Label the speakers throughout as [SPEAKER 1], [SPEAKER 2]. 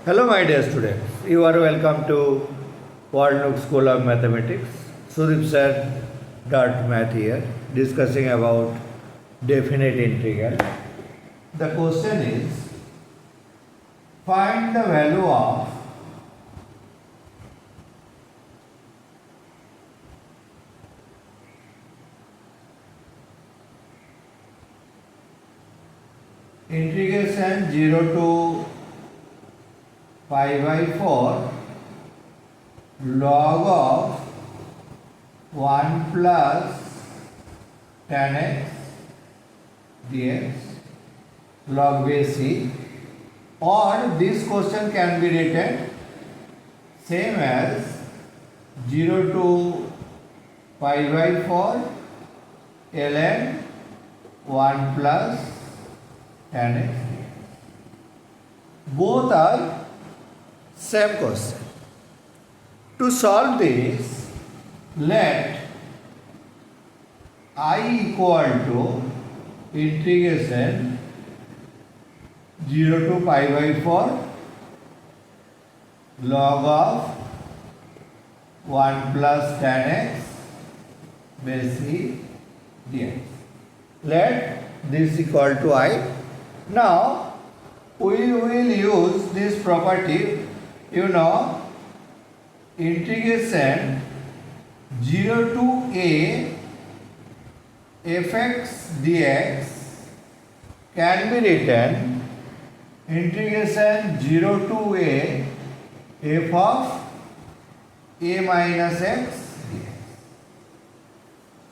[SPEAKER 1] Hello, my dear students. You are welcome to Walnook School of Mathematics. Sudip sir, Math here, discussing about definite integral. The question is, find the value of integration 0 to pi by 4 log of 1 plus tan x dx log base c, or this question can be written same as 0 to pi by 4 ln 1 plus tan x. Both are same question. To solve this, let I equal to integration 0 to pi by 4 log of 1 plus tan x base c dx. Let this equal to I. Now we will use this property, integration 0 to a fx dx can be written integration 0 to a f of a minus x dx.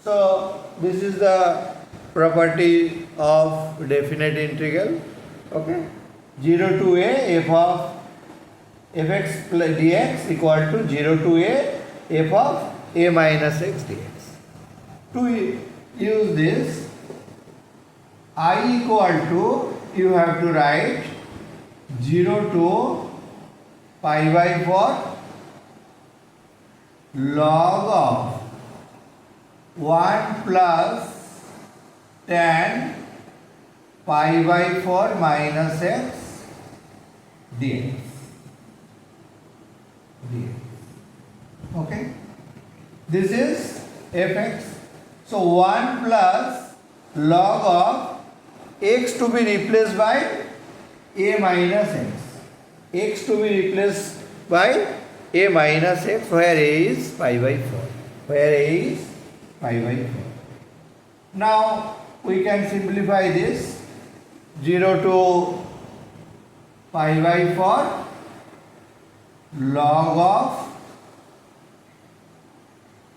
[SPEAKER 1] So this is the property of definite integral. Okay, 0 to a f of fx plus dx equal to 0 to a f of a minus x dx. To use this, I equal to, you have to write 0 to pi by 4 log of 1 plus tan pi by 4 minus x dx. Okay, this is fx. So 1 plus log of x to be replaced by a minus x. X to be replaced by a minus x, where a is pi by 4. Where a is pi by 4. Now we can simplify this. 0 to pi by 4 log of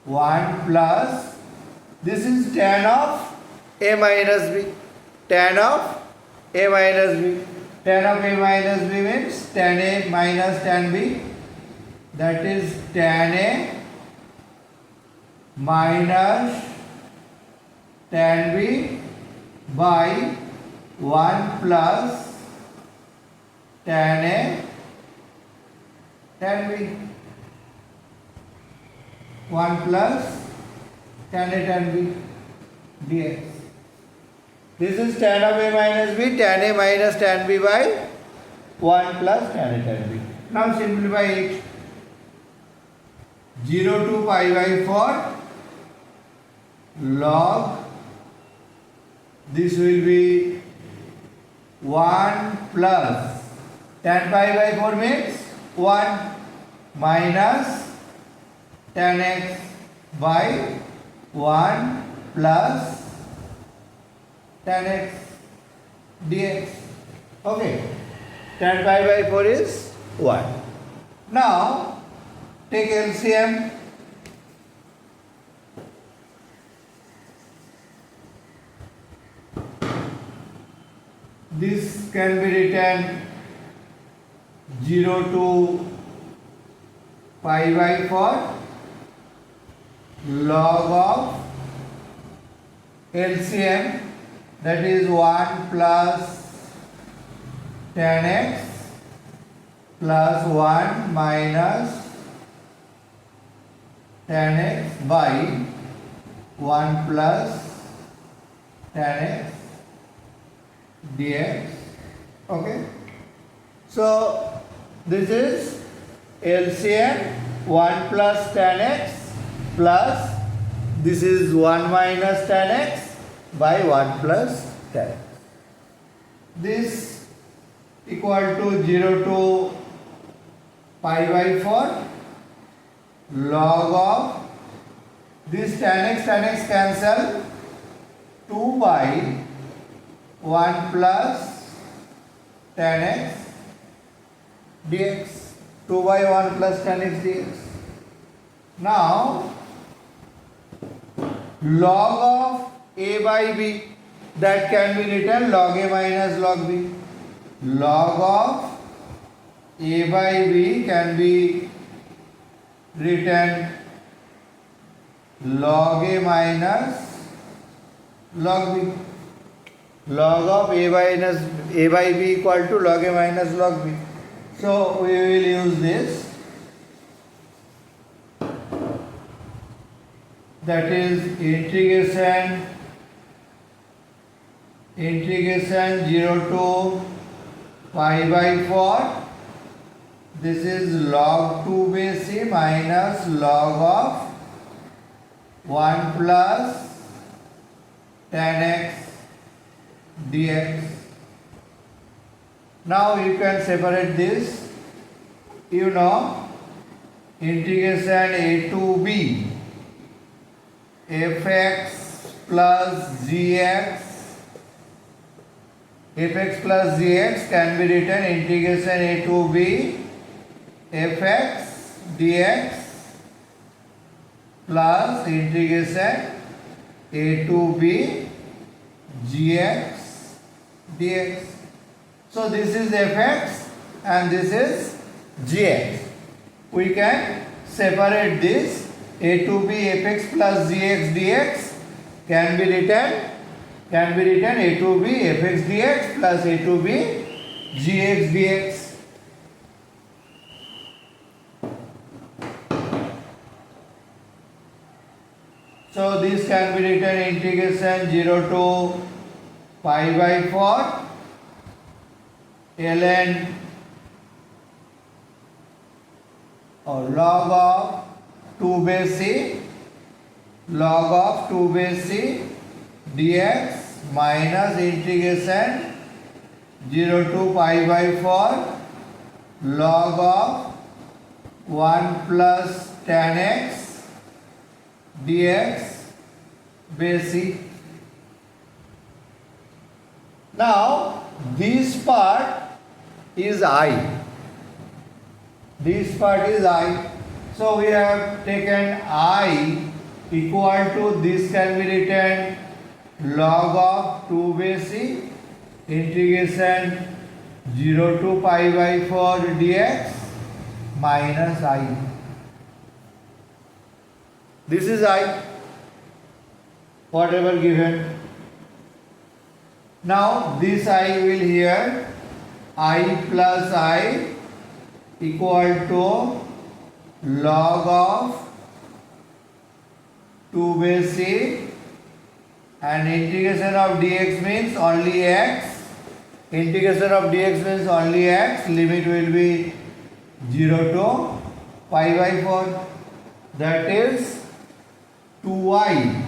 [SPEAKER 1] 1 plus, this is tan of a minus b, tan of a minus b. Tan of a minus b means tan a minus tan b, that is tan a minus tan b by 1 plus tan a tan b. 1 plus tan a tan b dx. This is tan of a minus b, tan a minus tan b by 1 plus tan a tan b. Now simplify it. 0 to pi by 4 log, this will be 1 plus tan pi by 4 means 1 minus tan x by 1 plus tan x dx. Okay, tan pi by 4 is 1. Now take LCM. This can be written 0 to pi by 4 log of LCM, that is 1 plus tan x plus 1 minus tan x by 1 plus tan x dx. Okay, so This is LCM 1 plus tan x plus this is 1 minus tan x by 1 plus tan x. This equal to 0 to pi by 4 log of this tan x cancel 2 by 1 plus tan x dx. 2 by 1 plus tan x dx. Now log of a by b, that can be written log a minus log b. Log of a by b can be written log a minus log b. Log of a by b equal to log a minus log b. So we will use this, that is integration 0 to pi by 4. This is log 2 base c minus log of 1 plus tan x dx. Now you can separate this. You know, integration a to b fx plus gx, fx plus gx can be written integration a to b fx dx plus integration a to b gx dx. So this is fx and this is gx. We can separate this. A to b fx plus gx dx can be written a to b fx dx plus a to b gx dx. So this can be written integration 0 to pi by 4 ln or log of 2 base c, log of 2 base c dx minus integration 0 to pi by 4 log of 1 plus tan x dx base c. Now this part is I. This part is I. So we have taken I equal to, this can be written log of 2 base c integration 0 to pi by 4 dx minus I. This is I, whatever given. Now this I will here, I plus I equal to log of 2 base c and integration of dx means only x. Integration of dx means only x. Limit will be 0 to pi by 4. That is 2y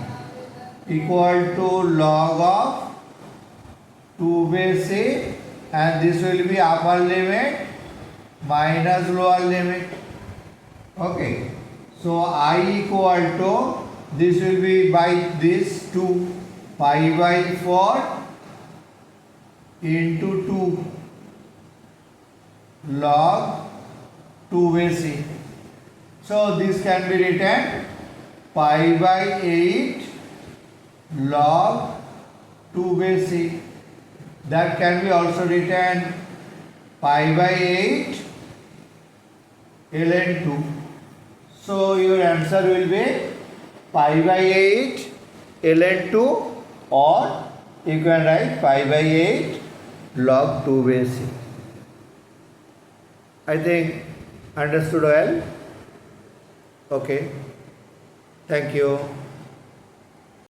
[SPEAKER 1] equal to log of 2 base c and this will be upper limit minus lower limit. Okay, so I equal to, this will be by this 2 pi by 4 into 2 log 2 base c. So this can be written pi by 8 log 2 base c. That can be also written pi by 8 ln 2. So your answer will be pi by 8 ln 2, or you can write pi by 8 log 2 base c. I think understood well? Okay. Thank you.